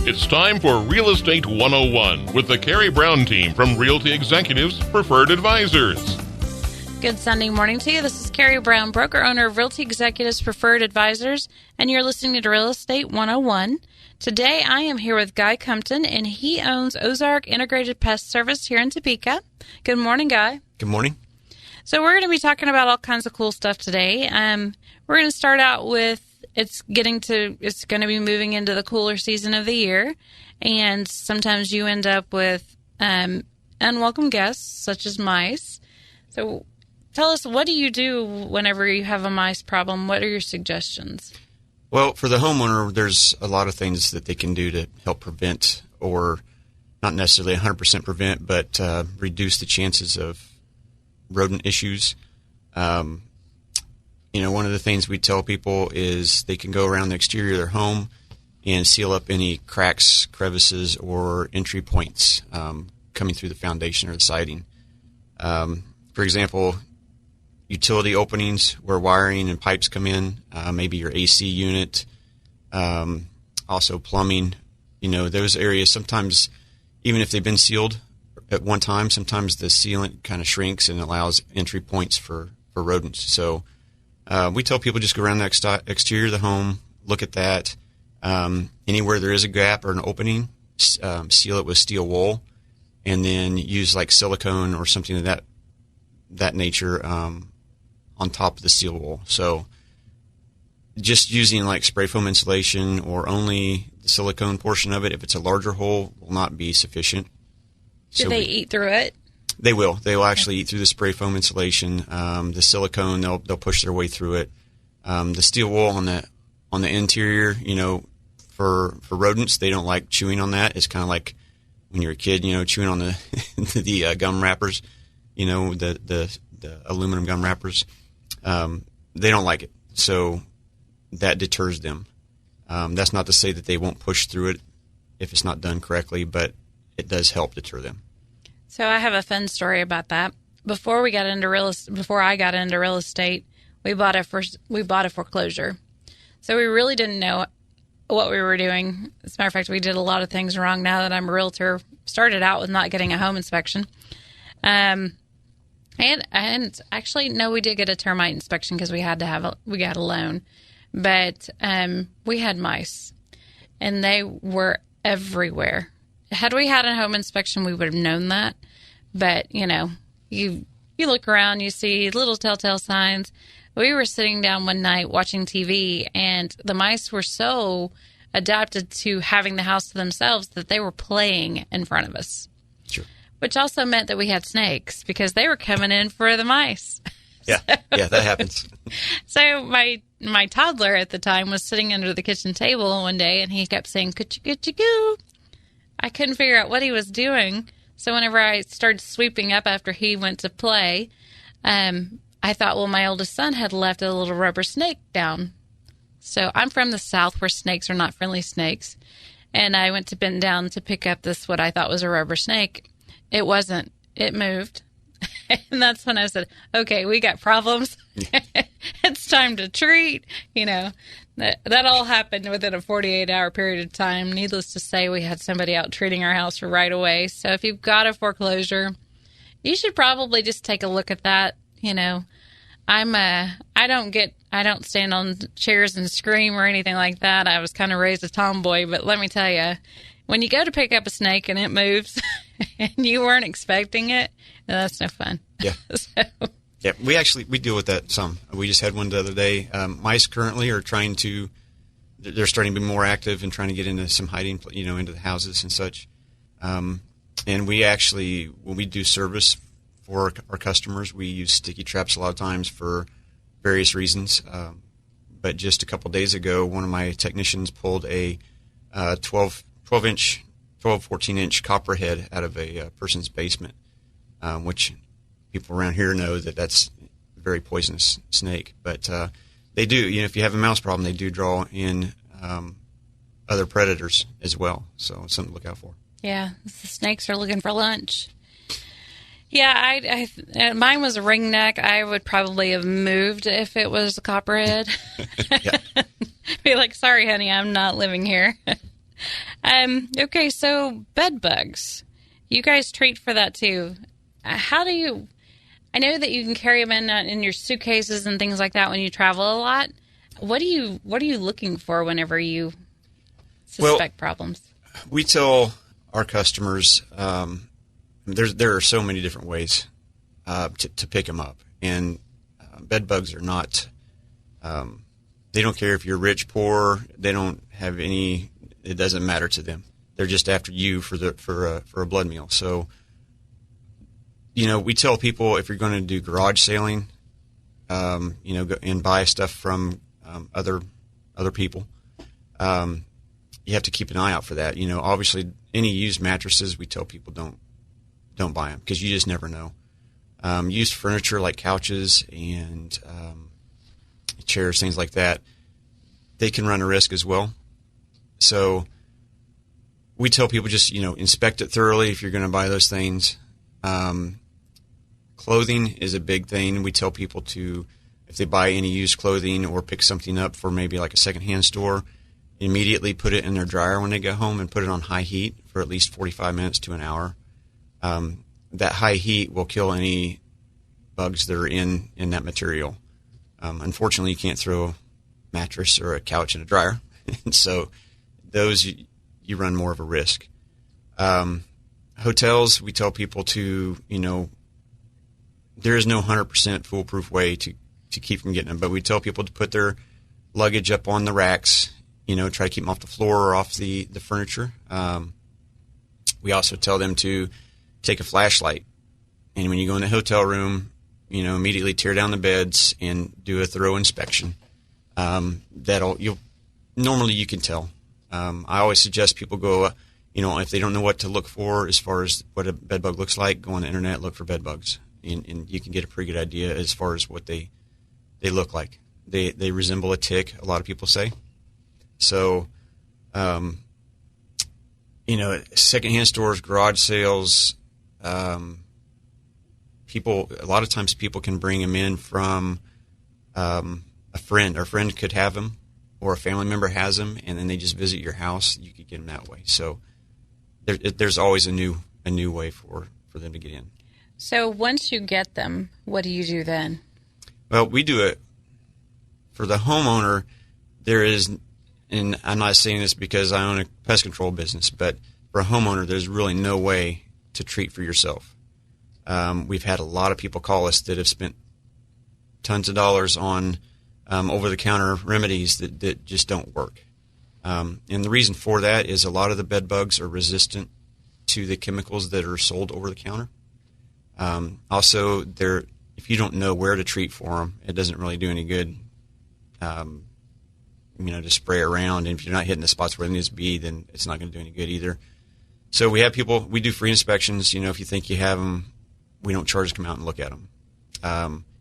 It's time for Real Estate 101 with the Karey Brown team from Realty Executives Preferred Advisors. Good Sunday morning to you. This is Karey Brown, broker-owner of Realty Executives Preferred Advisors, and you're listening to Real Estate 101. Today, I am here with Guy Cumpton, and he owns Ozark Integrated Pest Service here in Topeka. Good morning, Guy. Good morning. So we're going to be talking about all kinds of cool stuff today. We're going to start out with it's going to be moving into the cooler season of the year, and sometimes you end up with unwelcome guests such as mice. So tell us, what do you do whenever you have a mice problem? What are your suggestions? Well, for the homeowner, there's a lot of things that they can do to help prevent, or not necessarily 100% prevent, but reduce the chances of rodent issues. One of the things we tell people is they can go around the exterior of their home and seal up any cracks, crevices, or entry points coming through the foundation or the siding. For example, utility openings where wiring and pipes come in, maybe your AC unit, also plumbing. Those areas, sometimes, even if they've been sealed at one time, sometimes the sealant kind of shrinks and allows entry points for rodents. So we tell people just go around the exterior of the home, look at that. Anywhere there is a gap or an opening, seal it with steel wool, and then use like silicone or something of that nature on top of the steel wool. So just using like spray foam insulation or only the silicone portion of it, if it's a larger hole, will not be sufficient. Do they eat through it? They will. They will actually eat through the spray foam insulation. The silicone, they'll push their way through it. The steel wool on the interior, for rodents, they don't like chewing on that. It's kind of like when you're a kid, chewing on the gum wrappers, the aluminum gum wrappers. They don't like it, so that deters them. That's not to say that they won't push through it if it's not done correctly, but it does help deter them. So I have a fun story about that. Before I got into real estate, we bought a foreclosure. So we really didn't know what we were doing. As a matter of fact, we did a lot of things wrong. Now that I'm a realtor, started out with not getting a home inspection. And actually, no, we did get a termite inspection because we got a loan. But we had mice, and they were everywhere. Had we had a home inspection, we would have known that. But, you look around, you see little telltale signs. We were sitting down one night watching TV, and the mice were so adapted to having the house to themselves that they were playing in front of us. Sure. Which also meant that we had snakes because they were coming in for the mice. Yeah, that happens. So my toddler at the time was sitting under the kitchen table one day, and he kept saying, "Coochie-coochie-goo." I couldn't figure out what he was doing. So whenever I started sweeping up after he went to play, I thought, well, my oldest son had left a little rubber snake down. So I'm from the South where snakes are not friendly snakes. And I went to bend down to pick up what I thought was a rubber snake. It wasn't. It moved. And that's when I said, okay, we got problems. It's time to treat. That all happened within a 48-hour period of time. Needless to say, we had somebody out treating our house right away. So if you've got a foreclosure, you should probably just take a look at that. I don't stand on chairs and scream or anything like that. I was kind of raised a tomboy, but let me tell you, when you go to pick up a snake and it moves and you weren't expecting it, that's no fun. Yeah. Yeah, we deal with that some. We just had one the other day. Mice currently are they're starting to be more active and trying to get into some hiding, into the houses and such. And we actually, when we do service for our customers, we use sticky traps a lot of times for various reasons. But just a couple days ago, one of my technicians pulled a 14-inch copperhead out of a person's basement, which people around here know that's a very poisonous snake. But they do, if you have a mouse problem, they do draw in other predators as well. So it's something to look out for. Yeah, the snakes are looking for lunch. Yeah, mine was a ringneck. I would probably have moved if it was a copperhead. Be like, sorry, honey, I'm not living here. Okay, so bed bugs. You guys treat for that too. How do you... I know that you can carry them in your suitcases and things like that when you travel a lot. What are you looking for whenever you suspect problems? We tell our customers there are so many different ways to pick them up, and bed bugs are not. They don't care if you're rich, poor. They don't have any. It doesn't matter to them. They're just after you for a blood meal. So, we tell people if you're going to do garage sailing, go and buy stuff from other people. You have to keep an eye out for that. Obviously, any used mattresses, we tell people don't buy them because you just never know. Used furniture like couches and chairs, things like that, they can run a risk as well. So we tell people just, inspect it thoroughly if you're going to buy those things. Clothing is a big thing. We tell people to, if they buy any used clothing or pick something up for maybe like a secondhand store, immediately put it in their dryer when they get home and put it on high heat for at least 45 minutes to an hour. That high heat will kill any bugs that are in that material. Unfortunately, you can't throw a mattress or a couch in a dryer. So those, you run more of a risk. Hotels, we tell people to, there is no 100% foolproof way to keep from getting them, but we tell people to put their luggage up on the racks, try to keep them off the floor or off the furniture. We also tell them to take a flashlight, and when you go in the hotel room, immediately tear down the beds and do a thorough inspection. Normally you can tell. I always suggest people go, if they don't know what to look for as far as what a bed bug looks like, go on the internet, look for bed bugs, and you can get a pretty good idea as far as what they look like. They resemble a tick, a lot of people say. So, secondhand stores, garage sales, a lot of times people can bring them in from a friend. Our friend could have them, or a family member has them, and then they just visit your house. You could get them that way. So there's always a new way for them to get in. So once you get them, what do you do then? Well, we do it for the homeowner. There is, and I'm not saying this because I own a pest control business, but for a homeowner, there's really no way to treat for yourself. We've had a lot of people call us that have spent tons of dollars on over-the-counter remedies that just don't work. And the reason for that is a lot of the bed bugs are resistant to the chemicals that are sold over-the-counter. Also, if you don't know where to treat for them, it doesn't really do any good, to spray around. And if you're not hitting the spots where it needs to be, then it's not going to do any good either. So we do free inspections. If you think you have them, we don't charge to come out and look at them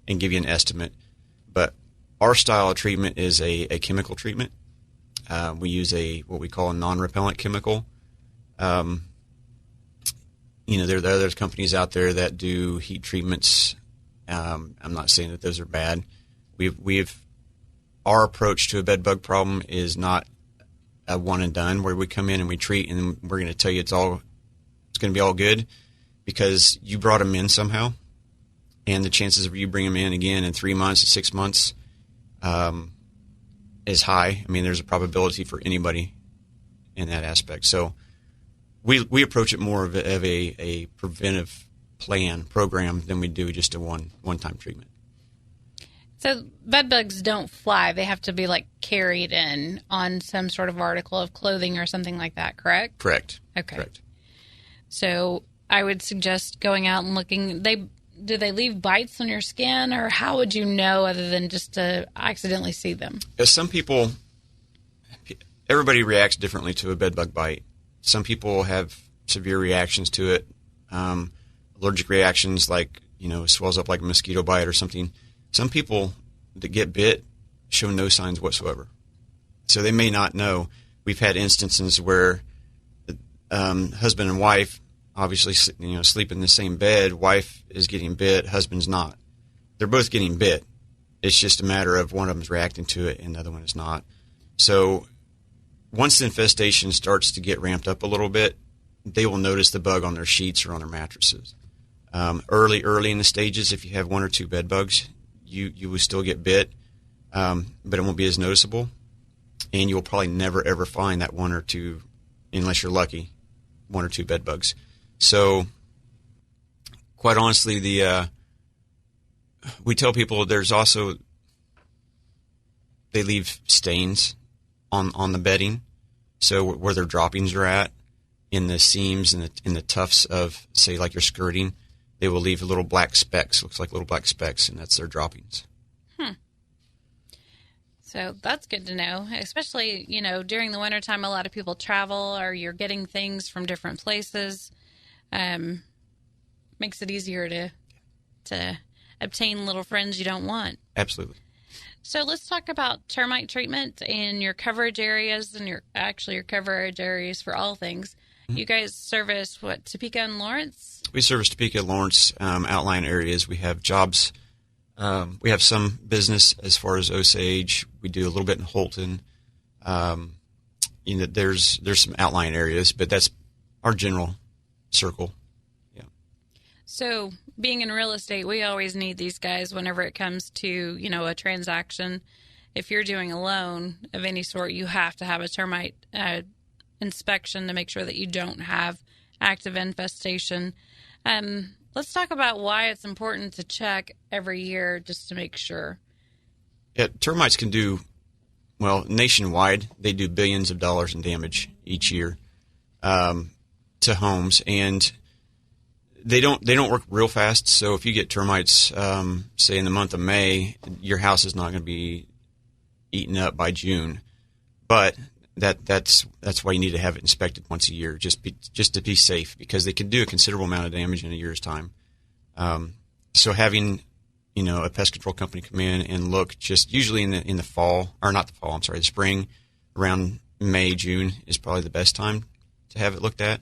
and give you an estimate. But our style of treatment is a chemical treatment. We use what we call a non-repellent chemical. There are other companies out there that do heat treatments. I'm not saying that those are bad. Our approach to a bed bug problem is not a one and done where we come in and we treat and we're going to tell you it's going to be all good, because you brought them in somehow, and the chances of you bring them in again in 3 months to 6 months is high. I mean, there's a probability for anybody in that aspect. So we approach it more of a preventive program than we do just a one-time treatment. So bed bugs don't fly. They have to be carried in on some sort of article of clothing or something like that, correct? Correct. Okay. Correct. So I would suggest going out and looking. Do they leave bites on your skin, or how would you know other than just to accidentally see them? Some people, everybody reacts differently to a bed bug bite. Some people have severe reactions to it, allergic reactions swells up like a mosquito bite or something. Some people that get bit show no signs whatsoever. So they may not know. We've had instances where husband and wife obviously sleep in the same bed. Wife is getting bit, husband's not. They're both getting bit. It's just a matter of one of them's reacting to it and the other one is not. So once the infestation starts to get ramped up a little bit, they will notice the bug on their sheets or on their mattresses. Early in the stages, if you have 1 or 2 bed bugs, you will still get bit, but it won't be as noticeable, and you'll probably never ever find that 1 or 2, unless you're lucky, 1 or 2 bed bugs. So, quite honestly, we tell people there's also, they leave stains on the bedding, so where their droppings are at, in the seams and in the tufts of, say, like your skirting, they will leave little black specks, looks like little black specks, and that's their droppings. So that's good to know, especially, during the wintertime, a lot of people travel or you're getting things from different places. Makes it easier to obtain little friends you don't want. Absolutely. So let's talk about termite treatment and your coverage areas and your coverage areas for all things. Mm-hmm. You guys service, Topeka and Lawrence? We service Topeka, Lawrence, outlying areas. We have jobs. We have some business as far as Osage. We do a little bit in Holton. There's some outlying areas, but that's our general circle. Yeah. So being in real estate, we always need these guys whenever it comes to, a transaction. If you're doing a loan of any sort, you have to have a termite inspection to make sure that you don't have active infestation. Let's talk about why it's important to check every year just to make sure. Yeah, termites can do, nationwide, they do billions of dollars in damage each year to homes, and they don't work real fast. So if you get termites, say in the month of May, your house is not going to be eaten up by June. But that's why you need to have it inspected once a year, just to be safe, because they can do a considerable amount of damage in a year's time. So having a pest control company come in and look, just usually in the fall, or not the fall, I'm sorry, the spring, around May, June is probably the best time to have it looked at.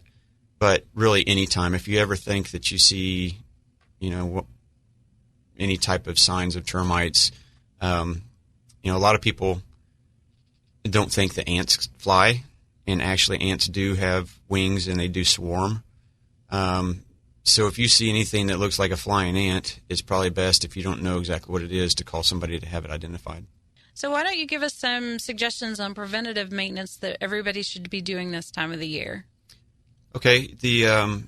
But really, any time, if you ever think that you see, any type of signs of termites, a lot of people don't think that ants fly, and actually ants do have wings and they do swarm. So if you see anything that looks like a flying ant, it's probably best, if you don't know exactly what it is, to call somebody to have it identified. So why don't you give us some suggestions on preventative maintenance that everybody should be doing this time of the year? Okay, I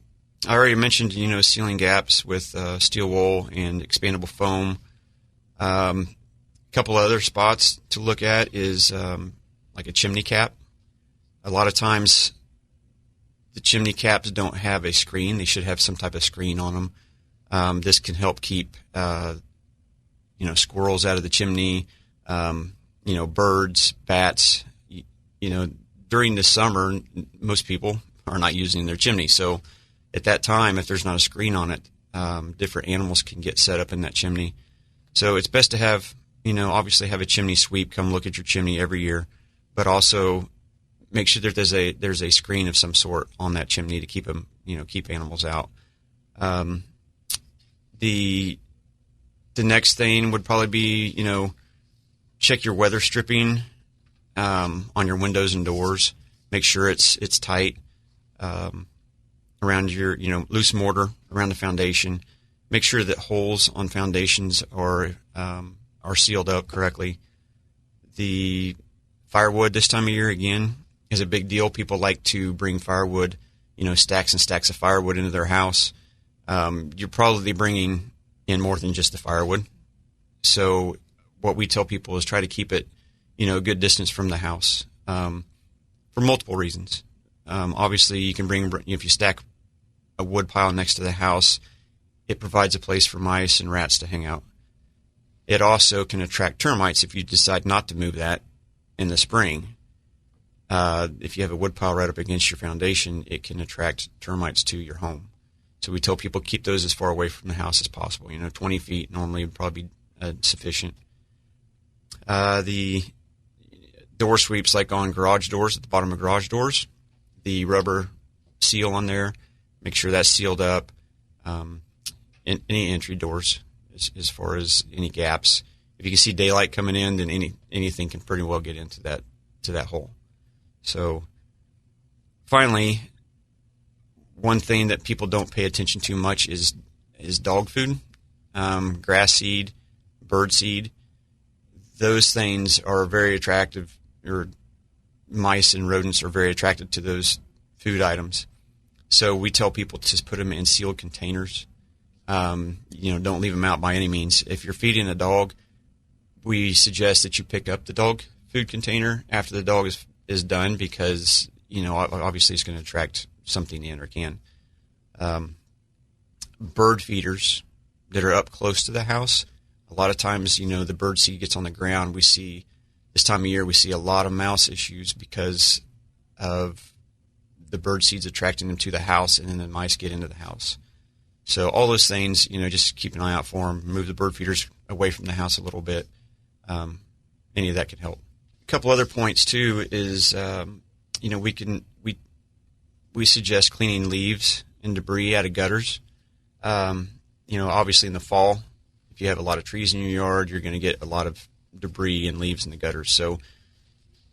already mentioned, sealing gaps with steel wool and expandable foam. A couple other spots to look at is like a chimney cap. A lot of times the chimney caps don't have a screen. They should have some type of screen on them. This can help keep, squirrels out of the chimney, birds, bats. During the summer, most people are not using their chimney. So at that time, if there's not a screen on it, different animals can get set up in that chimney. So it's best to have, obviously have a chimney sweep come look at your chimney every year, but also make sure that there's a screen of some sort on that chimney to keep them, keep animals out. The next thing would probably be, check your weather stripping on your windows and doors. Make sure it's tight around your, loose mortar around the foundation. Make sure that holes on foundations are sealed up correctly. The firewood this time of year, again, is a big deal. People like to bring firewood, stacks and stacks of firewood into their house. You're probably bringing in more than just the firewood. So what we tell people is try to keep it, a good distance from the house for multiple reasons. Obviously, you can bring, if you stack a wood pile next to the house, it provides a place for mice and rats to hang out. It also can attract termites if you decide not to move that in the spring. If you have a wood pile right up against your foundation, it can attract termites to your home. So we tell people keep those as far away from the house as possible. 20 feet normally would probably be sufficient. The door sweeps, like on garage doors, at the bottom of garage doors, the rubber seal on there, make sure that's sealed up. In any entry doors, as far as any gaps. If you can see daylight coming in, then anything can pretty well get into that hole. So finally, one thing that people don't pay attention to much is dog food, grass seed, bird seed. Those things are very attractive, or mice and rodents are very attracted to those food items. So we tell people to just put them in sealed containers. Don't leave them out by any means. If you're feeding a dog, we suggest that you pick up the dog food container after the dog is done, because, obviously it's going to attract something in, or can. Bird feeders that are up close to the house, a lot of times, the bird seed gets on the ground. This time of year, we see a lot of mouse issues because of the bird seeds attracting them to the house, and then the mice get into the house. So all those things, just keep an eye out for them. Move the bird feeders away from the house a little bit. Any of that can help. A couple other points too is, we suggest cleaning leaves and debris out of gutters. Obviously in the fall, if you have a lot of trees in your yard, you're going to get a lot of debris and leaves in the gutters. So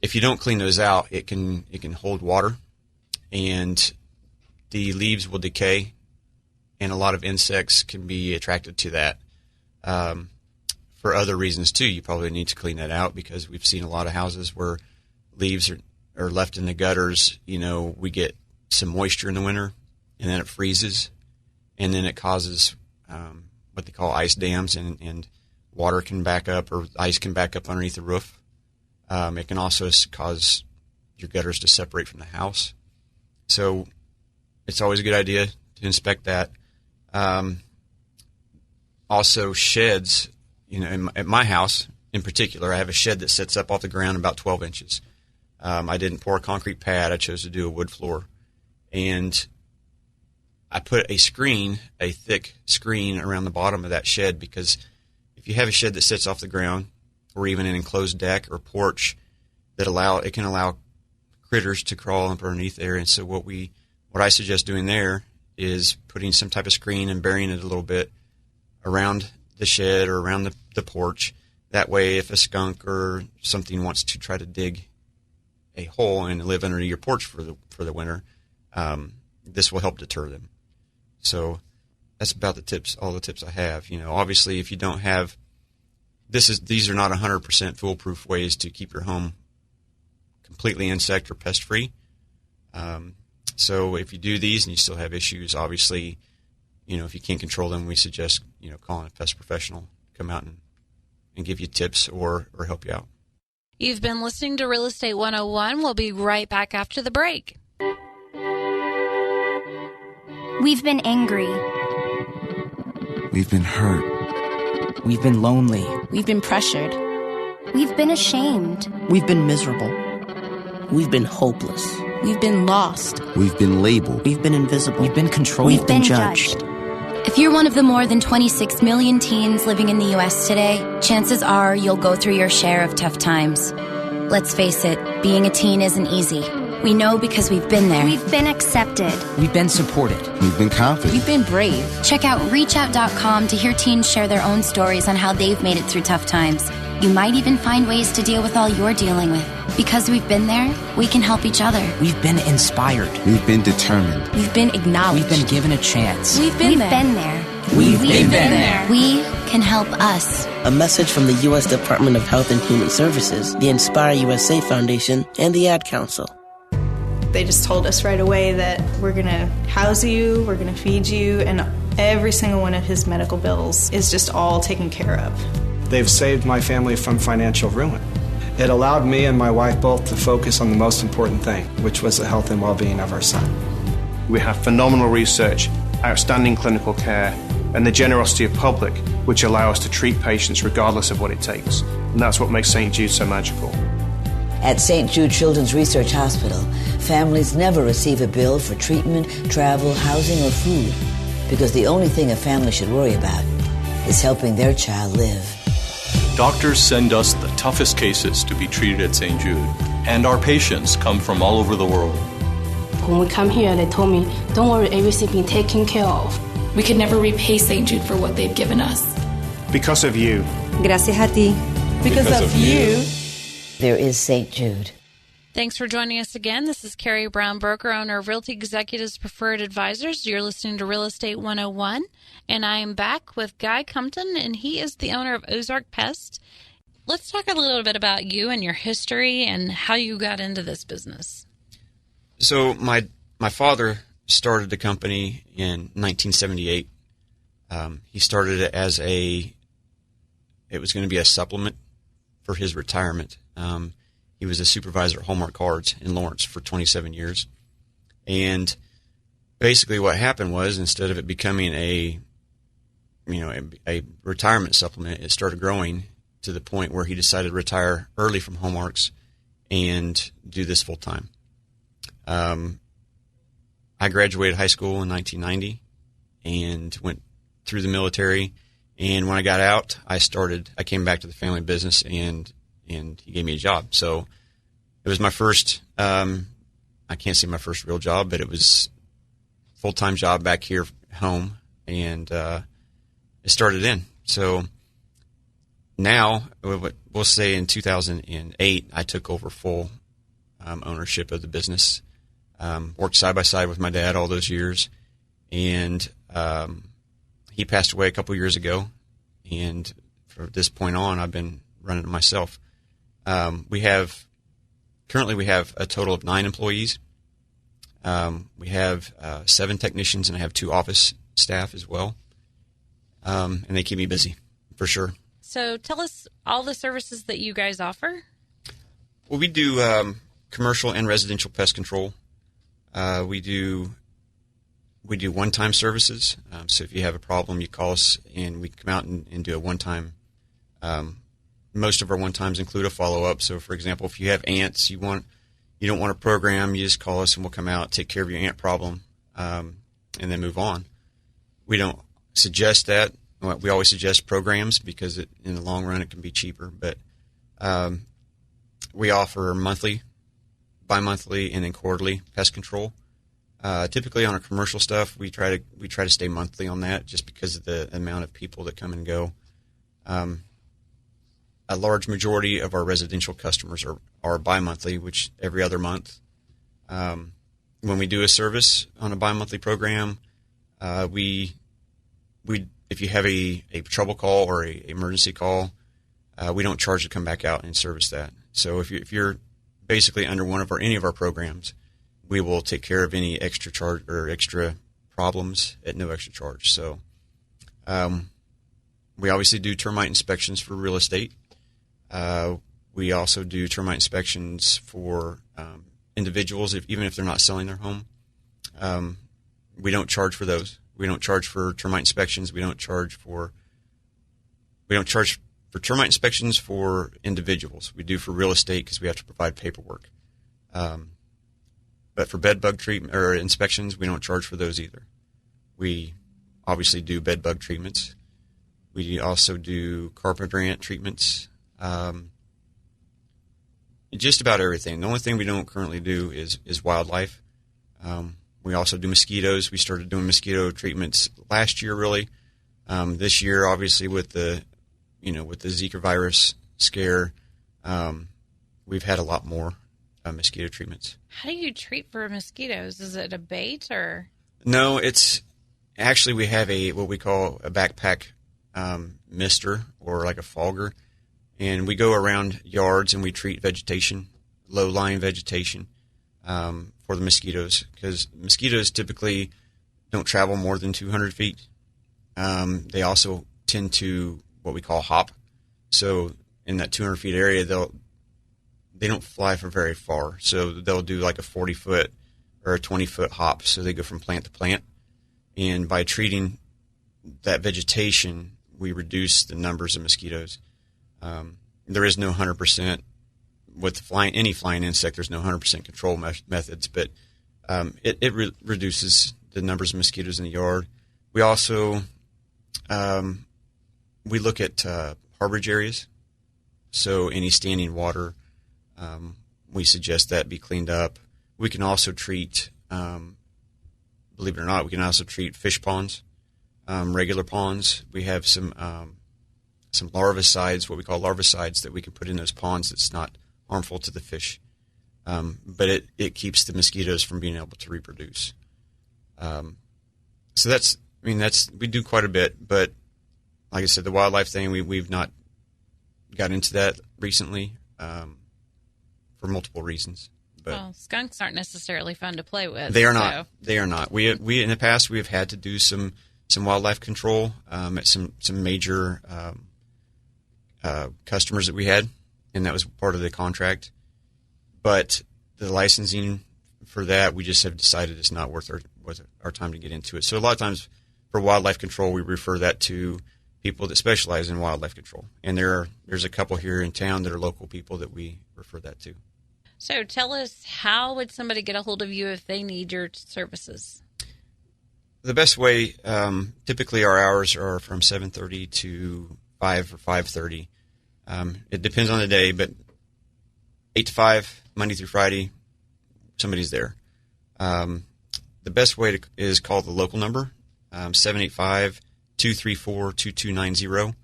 if you don't clean those out, it can hold water, and the leaves will decay, and a lot of insects can be attracted to that. For other reasons too, you probably need to clean that out, because we've seen a lot of houses where leaves are left in the gutters. We get some moisture in the winter, and then it freezes, and then it causes what they call ice dams, and water can back up, or ice can back up underneath the roof. It can also cause your gutters to separate from the house. So it's always a good idea to inspect that. Also sheds, at my house in particular, I have a shed that sits up off the ground about 12 inches. I didn't pour a concrete pad. I chose to do a wood floor. And I put a thick screen around the bottom of that shed, because if you have a shed that sits off the ground, or even an enclosed deck or porch, it can allow critters to crawl up underneath there. And so what I suggest doing there is putting some type of screen and burying it a little bit around the shed or around the porch. That way, if a skunk or something wants to try to dig a hole and live under your porch for the winter, this will help deter them. So that's about all the tips I have. Obviously, if you don't have, these are not 100% foolproof ways to keep your home completely insect or pest free. So if you do these and you still have issues, obviously, if you can't control them, we suggest, calling a pest professional to come out and give you tips or help you out. You've been listening to Real Estate 101. We'll be right back after the break. We've been angry. We've been hurt. We've been lonely. We've been pressured. We've been ashamed. We've been miserable. We've been hopeless. We've been lost. We've been labeled. We've been invisible. We've been controlled. We've been judged. If you're one of the more than 26 million teens living in the U.S. today, chances are you'll go through your share of tough times. Let's face it, being a teen isn't easy. We know because we've been there. We've been accepted. We've been supported. We've been confident. We've been brave. Check out reachout.com to hear teens share their own stories on how they've made it through tough times. You might even find ways to deal with all you're dealing with. Because we've been there, we can help each other. We've been inspired. We've been determined. We've been acknowledged. We've been given a chance. We've been there. We've been there. We can help us. A message from the U.S. Department of Health and Human Services, the Inspire USA Foundation, and the Ad Council. They just told us right away that we're going to house you, we're going to feed you, and every single one of his medical bills is just all taken care of. They've saved my family from financial ruin. It allowed me and my wife both to focus on the most important thing, which was the health and well-being of our son. We have phenomenal research, outstanding clinical care, and the generosity of public, which allow us to treat patients regardless of what it takes. And that's what makes St. Jude so magical. At St. Jude Children's Research Hospital, families never receive a bill for treatment, travel, housing, or food, because the only thing a family should worry about is helping their child live. Doctors send us the toughest cases to be treated at St. Jude, and our patients come from all over the world. When we come here, they told me, don't worry, everything's being taken care of. We could never repay St. Jude for what they've given us. Because of you. Gracias a ti. Because of you. There is St. Jude. Thanks for joining us again. This is Karey Brown, broker, owner of Realty Executives Preferred Advisors. You're listening to Real Estate 101, and I am back with Guy Cumpton, and he is the owner of Ozark Pest. Let's talk a little bit about you and your history and how you got into this business. So my father started the company in 1978. He started it as it was going to be a supplement for his retirement. He was a supervisor at Hallmark Cards in Lawrence for 27 years. And basically what happened was, instead of it becoming a retirement supplement, it started growing to the point where he decided to retire early from Hallmarks and do this full time. I graduated high school in 1990 and went through the military. And when I got out, I came back to the family business, and he gave me a job. So it was my first, I can't say my first real job, but it was a full-time job back here home, and it started in. So now, we'll say in 2008, I took over full ownership of the business, worked side by side with my dad all those years, and he passed away a couple years ago, and from this point on, I've been running it myself. Currently we have a total of 9 employees. We have 7 technicians, and I have 2 office staff as well. And they keep me busy, for sure. So tell us all the services that you guys offer. Well, we do commercial and residential pest control. We do one-time services. So if you have a problem, you call us, and we come out and do a one-time. Most of our one-times include a follow-up. So, for example, if you have ants, you don't want a program, you just call us, and we'll come out, take care of your ant problem, and then move on. We don't suggest that. We always suggest programs because in the long run it can be cheaper. But we offer monthly, bi-monthly, and then quarterly pest control. Typically on our commercial stuff, we try to stay monthly on that, just because of the amount of people that come and go. A large majority of our residential customers are bi-monthly, which every other month. When we do a service on a bi-monthly program, if you have a trouble call or a emergency call, we don't charge to come back out and service that. So if you're basically under any of our programs, we will take care of any extra charge or extra problems at no extra charge. So we obviously do termite inspections for real estate. We also do termite inspections for individuals, even if they're not selling their home. We don't charge for those. We don't charge for termite inspections. We don't charge for termite inspections for individuals. We do for real estate because we have to provide paperwork. But for bed bug treatment or inspections, we don't charge for those either. We obviously do bed bug treatments. We also do carpenter ant treatments. Just about everything. The only thing we don't currently do is wildlife. We also do mosquitoes. We started doing mosquito treatments last year, really. This year, obviously, with the Zika virus scare, we've had a lot more mosquito treatments. How do you treat for mosquitoes? Is it a bait or? No, it's actually we have what we call a backpack mister, or like a fogger, and we go around yards and we treat vegetation, low-lying vegetation, for the mosquitoes, because mosquitoes typically don't travel more than 200 feet. They also tend to what we call hop. So in that 200 feet area, they don't fly for very far. So they'll do like a 40-foot or a 20-foot hop. So they go from plant to plant. And by treating that vegetation, we reduce the numbers of mosquitoes. There is no 100%. With any flying insect, there's no 100% control methods, but it reduces the numbers of mosquitoes in the yard. We also we look at harborage areas, so any standing water, we suggest that be cleaned up. We can also treat, believe it or not, we can also treat fish ponds, regular ponds. We have some larvicides, what we call larvicides, that we can put in those ponds that's not harmful to the fish. but it keeps the mosquitoes from being able to reproduce. So we do quite a bit, but like I said, the wildlife thing, we've not got into that recently for multiple reasons. But well, skunks aren't necessarily fun to play with. They are not. They are not. We in the past we have had to do some wildlife control at some major customers that we had, and that was part of the contract. But the licensing for that, we just have decided it's not worth our time to get into it. So a lot of times for wildlife control, we refer that to people that specialize in wildlife control, and there's a couple here in town that are local people that we refer that to. So tell us, how would somebody get a hold of you if they need your services? The best way, typically our hours are from 7:30 to 5 or 5:30. It depends on the day, but 8 to 5, Monday through Friday, somebody's there. The best way is call the local number, 785-234-2290.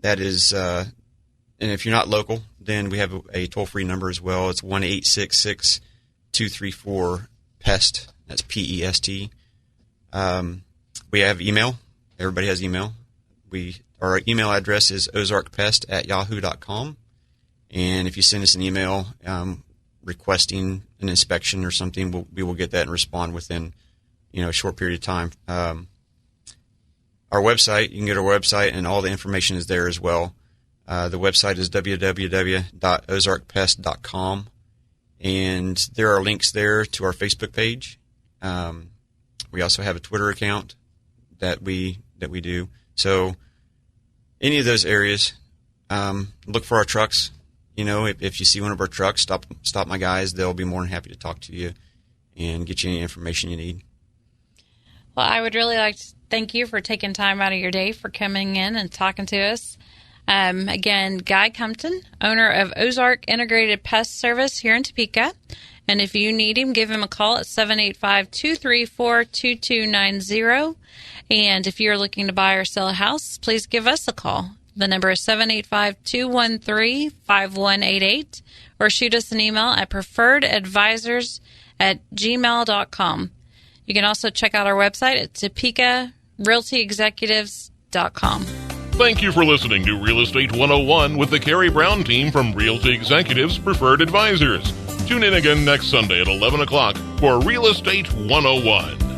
That is, and if you're not local, then we have a toll-free number as well. It's 1-866-234-PEST. That's PEST. We have email. Everybody has email. Our email address is ozarkpest@yahoo.com. And if you send us an email requesting an inspection or something, we will get that and respond within a short period of time. Our website, you can go to our website, and all the information is there as well. The website is www.ozarkpest.com, and there are links there to our Facebook page. We also have a Twitter account that we do. So any of those areas, look for our trucks. If you see one of our trucks, stop my guys. They'll be more than happy to talk to you and get you any information you need. Well, I would really like to thank you for taking time out of your day for coming in and talking to us. Again, Guy Cumpton, owner of Ozark Integrated Pest Service here in Topeka. And if you need him, give him a call at 785-234-2290. And if you're looking to buy or sell a house, please give us a call. The number is 785-213-5188, or shoot us an email at preferredadvisors@gmail.com. You can also check out our website at TopekaRealtyExecutives.com. Thank you for listening to Real Estate 101 with the Karey Brown team from Realty Executives Preferred Advisors. Tune in again next Sunday at 11 o'clock for Real Estate 101.